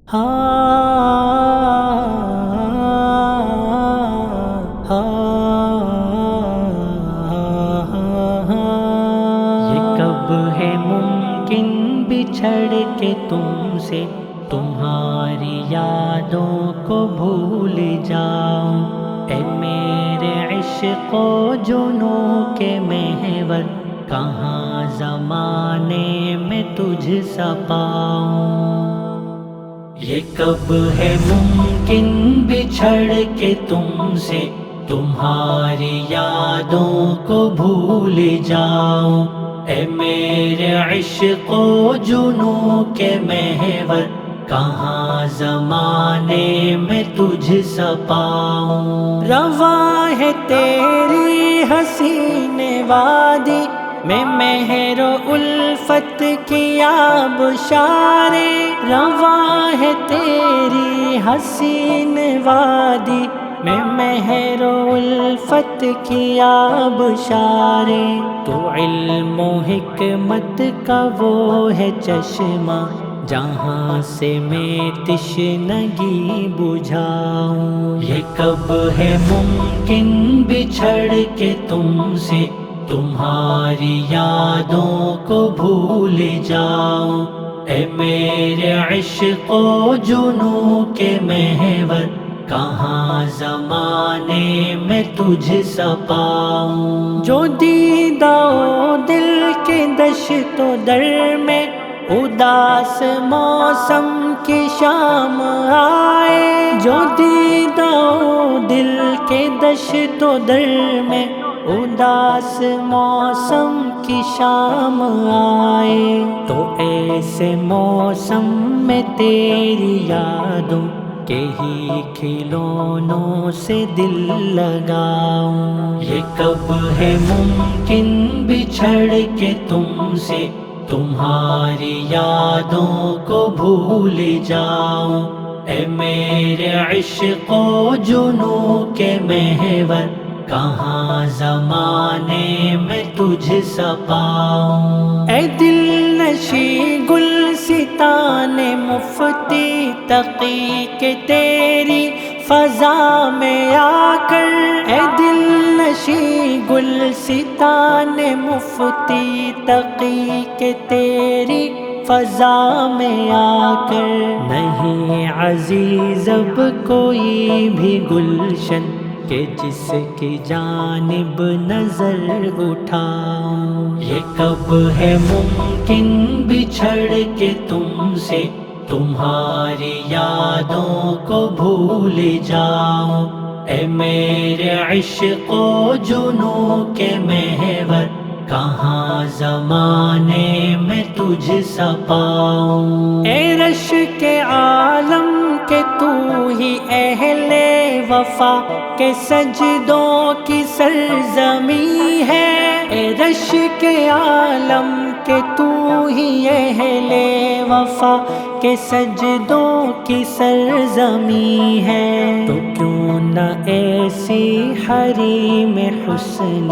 یہ کب ہے ممکن بچھڑ کے تم سے تمہاری یادوں کو بھول جاؤں، اے میرے عشق و جنوں کے محور، کہاں زمانے میں تجھ سا پاؤں۔ یہ کب ہے ممکن بچھڑ کے تم سے تمہاری یادوں کو بھول جاؤں، اے میرے عشق و جنوں کے محور، کہاں زمانے میں تجھ سا پاؤں۔ رواں ہے تیری حسین وادی میں مہر و الفت کی آبشاریں، رواں ہے تیری حسین وادی میں مہر و الفت کی آبشاریں، تو علم و حکمت کا وہ ہے چشمہ جہاں سے میں تشنگی بجھاؤں۔ یہ کب ہے ممکن بچھڑ کے تم سے تمہاری یادوں کو بھول جاؤں، اے میرے عشق و جنوں کے محور، کہاں زمانے میں تجھ سا پاؤں۔ جو دیدہ و دل کے دشت و در میں اداس موسم کی شام آئے، جو دیدہ و دل کے دشت و در میں اداس موسم کی شام آئے، تو ایسے موسم میں تیری یادوں کے ہی کھلونوں سے دل لگاؤں۔ یہ کب ہے ممکن بچھڑ کے تم سے تمہاری یادوں کو بھول جاؤں، اے میرے عشق و جنوں کے محور، کہاں زمانے میں تجھ سا پاؤں۔ اے دل نشیں گلستان مفتی تقی کے تیری فضا میں آ کر، اے دل نشیں گلستان مفتی تقی کے تیری فضا میں آ کر، نہیں عزیز اب کوئی بھی گلشن کہ جس کی جانب نظر اٹھاؤں۔ یہ کب ہے ممکن بچھڑ کے تم سے تمہاری یادوں کو بھول جاؤں، اے میرے عشق و جنوں کے محور، کہاں زمانے میں تجھ سا پاؤں۔ اے رش کے عالم کے تو ہی اہل وفا کے سجدوں کی سرزمین ہے، اے رش کے عالم کے تو ہی اہل وفا کے سجدوں کی سرزمین ہے، تو کیوں نہ ایسی حریم حسن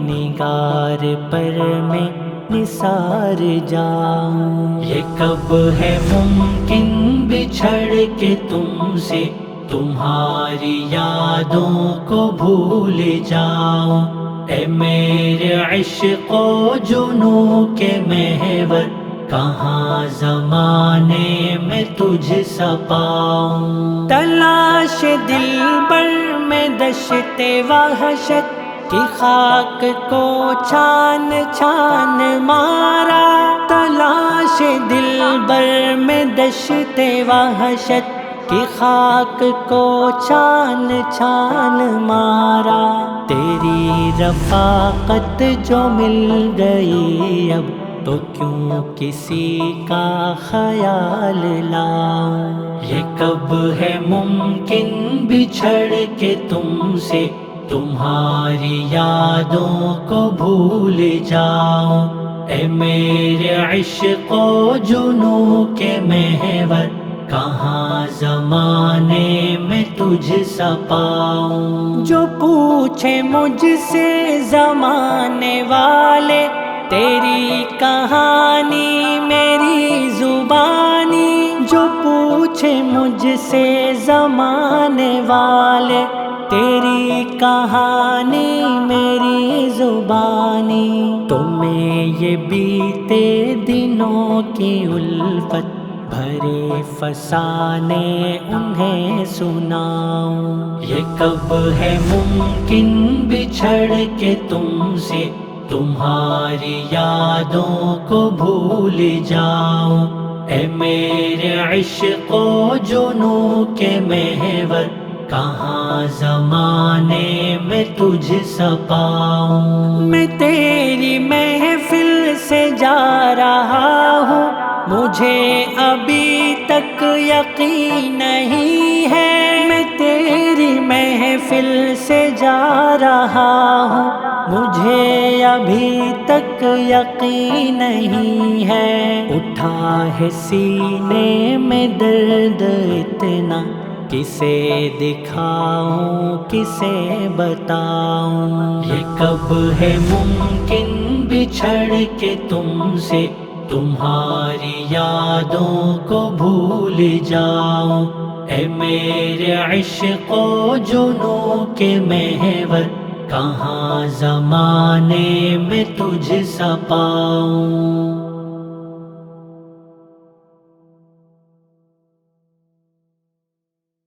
نگار پر میں نثار جاؤں۔ یہ کب ہے ممکن بچھڑ کے تم سے تمہاری یادوں کو بھول جاؤں، اے میرے عشق و جنوں کے محور، کہاں زمانے میں تجھ سا پاؤں۔ تلاش دلبر میں دشت وحشت کی خاک کو چھان چھان مارا، تلاش دلبر میں دشت وحشت کی خاک کو چھان چھان مارا، تیری رفاقت جو مل گئی اب تو کیوں کسی کا خیال لاؤں۔ یہ کب ہے ممکن بچھڑ کے تم سے تمہاری یادوں کو بھول جاؤں، اے میرے عشق و جنوں کے محور، کہاں زمانے میں تجھ سا پاؤں۔ جو پوچھے مجھ سے زمانے والے تیری کہانی میری زبانی، جو پوچھے مجھ سے زمانے والے، تیری کہانی میری زبانی، تمہیں یہ بیتے دنوں کی الفت بھرے فسانے انہیں سناؤں۔ یہ کب ہے ممکن بچھڑ کے تم سے تمہاری یادوں کو بھول جاؤں، اے میرے عشق و جنوں کے محور، کہاں زمانے میں تجھ سا پاؤں۔ میں تیری محفل سے جا رہا ہوں، مجھے ابھی تک یقین نہیں ہے، میں تیری محفل سے جا رہا ہوں، مجھے ابھی تک یقین نہیں ہے۔ اٹھا ہے سینے میں درد اتنا، کسے دکھاؤں کسے بتاؤں۔ یہ کب ہے ممکن بچھڑ کے تم سے تمہاری یادوں کو بھول جاؤں، اے میرے عشق و جنوں کے محور، کہاں زمانے میں تجھ سا پاؤں۔